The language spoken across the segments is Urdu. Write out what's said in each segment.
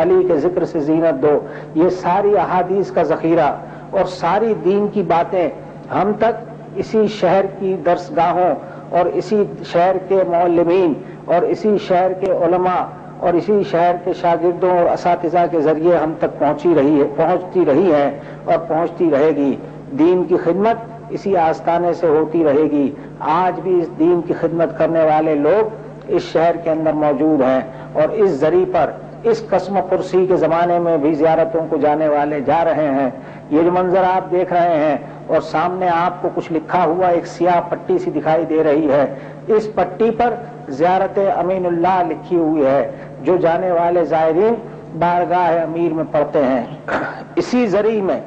علی کے ذکر سے زینت دو، یہ ساری احادیث کا ذخیرہ اور ساری دین کی باتیں ہم تک اسی شہر کی درسگاہوں اور اسی شہر کے معلمین اور اسی شہر کے علماء اور اسی شہر کے شاگردوں اور اساتذہ کے ذریعے ہم تک پہنچتی رہی ہے اور پہنچتی رہے گی۔ دین کی خدمت اسی آستانے سے ہوتی رہے گی۔ آج بھی اس دین کی خدمت کرنے والے لوگ اس شہر کے اندر موجود ہیں اور اس ذریعے پر اس قسم و کرسی کے زمانے میں بھی زیارتوں کو جانے والے جا رہے ہیں۔ یہ جو منظر آپ دیکھ رہے ہیں اور سامنے آپ کو کچھ لکھا ہوا ایک سیاہ پٹی سی دکھائی دے رہی ہے، اس پٹی پر زیارت امین اللہ لکھی ہوئی ہے جو جانے والے زائرین بارگاہ امیر میں پڑھتے ہیں۔ اسی ذریعے میں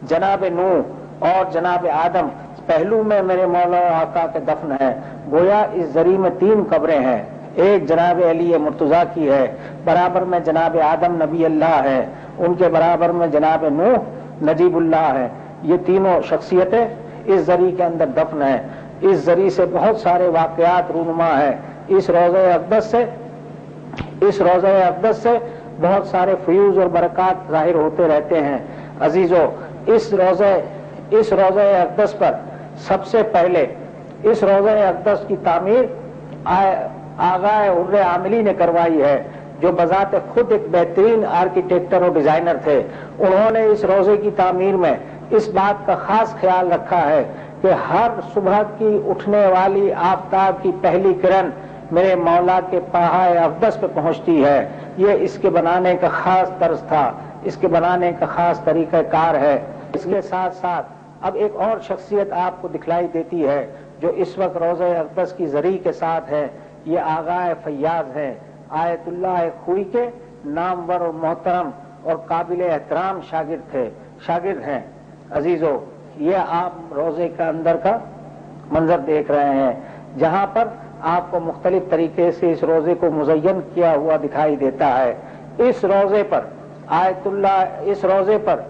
جناب نوح اور جناب آدم پہلو میں میرے مولا و آقا کے دفن ہے۔ گویا اس ذریعے میں 3 قبریں ہیں، ایک جناب علی مرتضیٰ کی ہے، برابر میں جناب آدم نبی اللہ ہے، ان کے برابر میں جناب نوح نجیب اللہ ہے۔ یہ تینوں شخصیتیں اس ذریعے کے اندر دفن ہیں۔ اس ذریعے سے بہت سارے واقعات رونما ہیں۔ اس روضہ اقدس سے بہت سارے فیوز اور برکات ظاہر ہوتے رہتے ہیں۔ عزیزو، اس روضہ اقدس پر سب سے پہلے اس روضہ اقدس کی تعمیر آغا عر عاملی نے کروائی ہے، جو بذات خود ایک بہترین آرکیٹیکٹر اور ڈیزائنر تھے۔ انہوں نے اس روضے کی تعمیر میں اس بات کا خاص خیال رکھا ہے کہ ہر صبح کی اٹھنے والی آفتاب کی پہلی کرن میرے مولا کے پہاڑ اقدس پہ پہنچتی ہے۔ یہ اس کے بنانے کا خاص طرز تھا، اس کے بنانے کا خاص طریقہ کار ہے۔ اس کے ساتھ ساتھ اب ایک اور شخصیت آپ کو دکھلائی دیتی ہے جو اس وقت روضہ اقدس کی زری کے ساتھ ہے۔ یہ آغا فیاض ہے، آیت اللہ خوئی کے نامور اور محترم اور قابل احترام شاگرد ہیں۔ عزیزو، یہ آپ روضے کے اندر کا منظر دیکھ رہے ہیں جہاں پر آپ کو مختلف طریقے سے اس روضے کو مزین کیا ہوا دکھائی دیتا ہے۔ اس روضے پر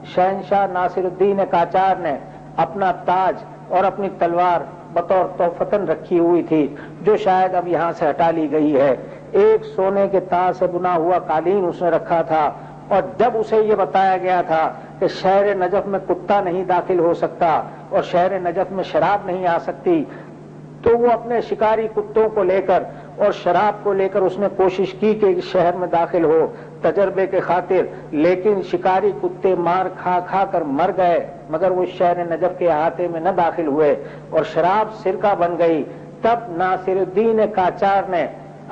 شہنشاہ ناصر الدین قاجار نے اپنا تاج اور اپنی تلوار بطور تحفتن رکھی ہوئی تھی، جو شاید اب یہاں سے ہٹا لی گئی ہے۔ ایک سونے کے تاج سے بنا ہوا قالین اس نے رکھا تھا، اور جب اسے یہ بتایا گیا تھا کہ شہر نجف میں کتا نہیں داخل ہو سکتا اور شہر نجف میں شراب نہیں آ سکتی، تو وہ اپنے شکاری کتوں کو لے کر اور شراب کو لے کر اس نے کوشش کی کہ شہر میں داخل ہو تجربے کے خاطر، لیکن شکاری کتے مار کھا کر مر گئے، مگر وہ شہر نجف کے احاطے میں نہ داخل ہوئے اور شراب سرکہ بن گئی۔ تب ناصر الدین قاجار نے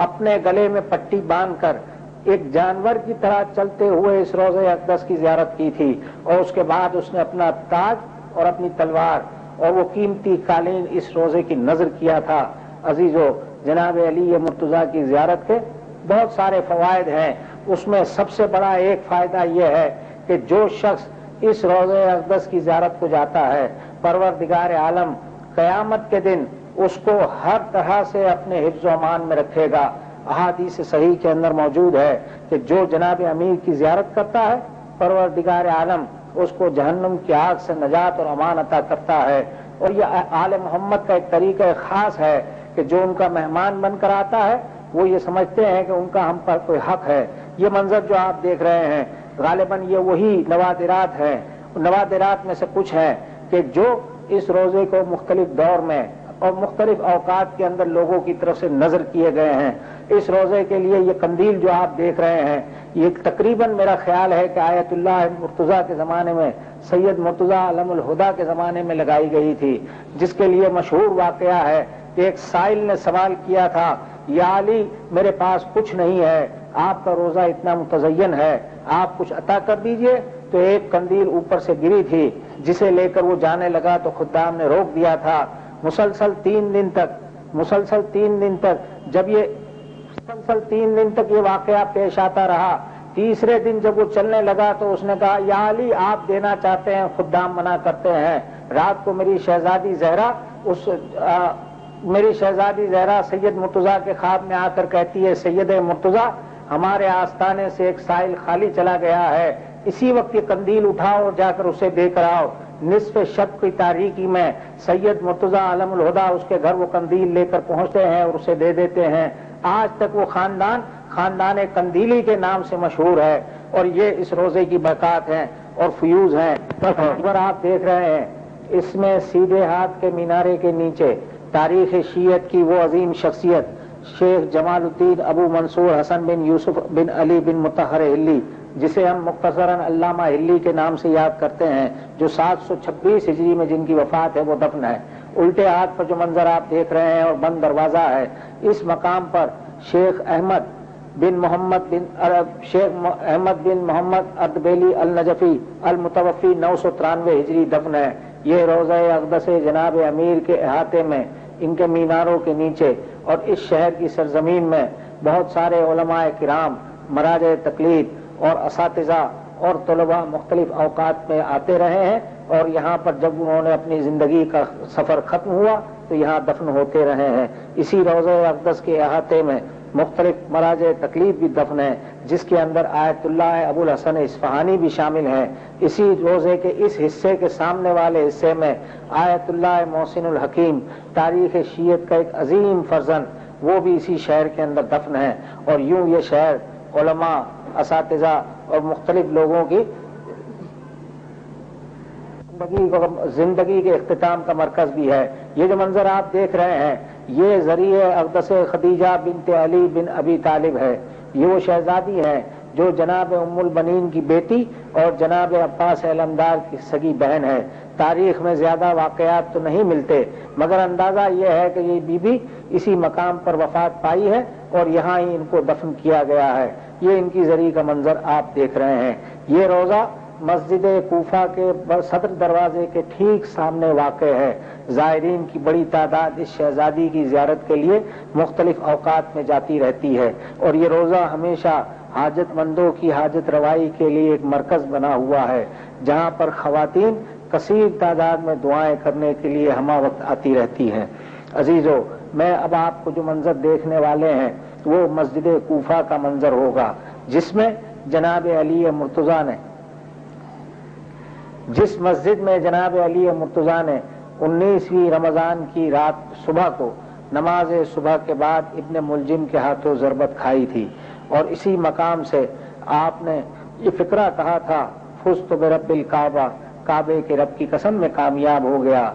اپنے گلے میں پٹی باندھ کر ایک جانور کی طرح چلتے ہوئے اس روضہ اقدس کی زیارت کی تھی، اور اس کے بعد اس نے اپنا تاج اور اپنی تلوار اور وہ قیمتی قالین اس روضے کی نظر کیا تھا۔ عزیزو، جناب علی مرتضیٰ کی زیارت کے بہت سارے فوائد ہیں، اس میں سب سے بڑا ایک فائدہ یہ ہے کہ جو شخص اس روضہ اقدس کی زیارت کو جاتا ہے، پروردگار عالم قیامت کے دن اس کو ہر طرح سے اپنے حفظ و امان میں رکھے گا۔ احادیث صحیح کے اندر موجود ہے کہ جو جناب امیر کی زیارت کرتا ہے، پروردگار عالم اس کو جہنم کی آگ سے نجات اور امان عطا کرتا ہے۔ اور یہ آل محمد کا ایک طریقہ خاص ہے کہ جو ان کا مہمان بن کر آتا ہے وہ یہ سمجھتے ہیں کہ ان کا ہم پر کوئی حق ہے۔ یہ منظر جو آپ دیکھ رہے ہیں غالباً یہ وہی نوادرات ہیں، نوادرات میں سے کچھ ہیں کہ جو اس روزے کو مختلف دور میں اور مختلف اوقات کے اندر لوگوں کی طرف سے نظر کیے گئے ہیں۔ اس روزے کے لیے یہ قندیل جو آپ دیکھ رہے ہیں، یہ تقریباً میرا خیال ہے کہ آیت اللہ مرتضیٰ کے زمانے میں، سید مرتضیٰ علم الہدا کے زمانے میں لگائی گئی تھی، جس کے لیے مشہور واقعہ ہے کہ ایک سائل نے سوال کیا تھا، یا علی میرے پاس کچھ نہیں ہے، آپ کا روزہ اتنا متزین ہے، آپ کچھ عطا کر دیجئے۔ تو ایک قندیل اوپر سے گری تھی جسے لے کر وہ جانے لگا تو خدام نے روک دیا تھا۔ مسلسل تین دن تک یہ واقعہ پیش آتا رہا۔ تیسرے دن جب وہ چلنے لگا تو اس نے کہا، یا علی آپ دینا چاہتے ہیں، خدام منع کرتے ہیں۔ رات کو میری شہزادی زہرا سید مرتضیٰ کے خواب میں آ کر کہتی ہے، سید مرتضیٰ ہمارے آستانے سے ایک سائل خالی چلا گیا ہے، اسی وقت یہ قندیل اٹھاؤ اور جا کر اسے دے کر آؤ۔ نصف شب کی تاریکی میں سید مرتضیٰ علم الہدا اس کے گھر وہ قندیل لے کر پہنچتے ہیں اور اسے دے دیتے ہیں۔ آج تک وہ خاندان خاندان قندیلی کے نام سے مشہور ہے، اور یہ اس روزے کی برکات ہیں اور فیوز ہیں۔ اگر آپ دیکھ رہے ہیں اس میں سیدھے ہاتھ کے مینارے کے نیچے تاریخ شیعت کی وہ عظیم شخصیت شیخ جمال الدین ابو منصور حسن بن یوسف بن علی بن مطہر ہلی، جسے ہم مختصراً علامہ ہلی کے نام سے یاد کرتے ہیں، جو 726 ہجری میں جن کی وفات ہے وہ دفن ہے۔ الٹے ہاتھ پر جو منظر آپ دیکھ رہے ہیں اور بند دروازہ ہے، اس مقام پر شیخ احمد بن محمد اردبیلی النجفی المتوفی 993 ہجری دفن ہے۔ یہ روضہ اقدس جناب امیر کے احاطے میں، ان کے میناروں کے نیچے اور اس شہر کی سرزمین میں بہت سارے علماء کرام، مراجع تقلید اور اساتذہ اور طلباء مختلف اوقات میں آتے رہے ہیں، اور یہاں پر جب انہوں نے اپنی زندگی کا سفر ختم ہوا تو یہاں دفن ہوتے رہے ہیں۔ اسی روضہ اقدس کے احاطے میں مختلف مراجع تقلید بھی دفن ہیں، جس کے اندر آیت اللہ ابو الحسن اصفہانی بھی شامل ہیں۔ اسی روزے کے اس حصے کے سامنے والے حصے میں آیت اللہ محسن الحکیم، تاریخ شیعت کا ایک عظیم فرزند، وہ بھی اسی شہر کے اندر دفن ہے۔ اور یوں یہ شہر علماء، اساتذہ اور مختلف لوگوں کی زندگی کے اختتام کا مرکز بھی ہے۔ یہ جو منظر آپ دیکھ رہے ہیں یہ ذریعہ اقدس خدیجہ بنت علی بن ابی طالب ہے۔ یہ وہ شہزادی ہیں جو جناب ام البنین کی بیٹی اور جناب عباس علمدار کی سگی بہن ہے۔ تاریخ میں زیادہ واقعات تو نہیں ملتے، مگر اندازہ یہ ہے کہ یہ بی بی اسی مقام پر وفات پائی ہے اور یہاں ہی ان کو دفن کیا گیا ہے۔ یہ ان کی زری کا منظر آپ دیکھ رہے ہیں۔ یہ روضہ مسجد کوفہ کے صدر دروازے کے ٹھیک سامنے واقع ہے۔ زائرین کی بڑی تعداد اس شہزادی کی زیارت کے لیے مختلف اوقات میں جاتی رہتی ہے، اور یہ روضہ ہمیشہ حاجت مندوں کی حاجت روائی کے لیے ایک مرکز بنا ہوا ہے، جہاں پر خواتین کثیر تعداد میں دعائیں کرنے کے لیے ہمہ وقت آتی رہتی ہیں۔ عزیزو، میں اب آپ کو جو منظر دیکھنے والے ہیں وہ مسجد کوفہ کا منظر ہوگا، جس میں جناب علی مرتضیٰ نے جس مسجد میں جناب علی مرتضیٰ نے 19ویں رمضان کی رات صبح کو نماز صبح کے بعد ابن ملجم کے ہاتھوں ضربت کھائی تھی، اور اسی مقام سے آپ نے یہ فقرہ کہا تھا، فزت برب الکعبہ، کعبے کے رب کی قسم میں کامیاب ہو گیا۔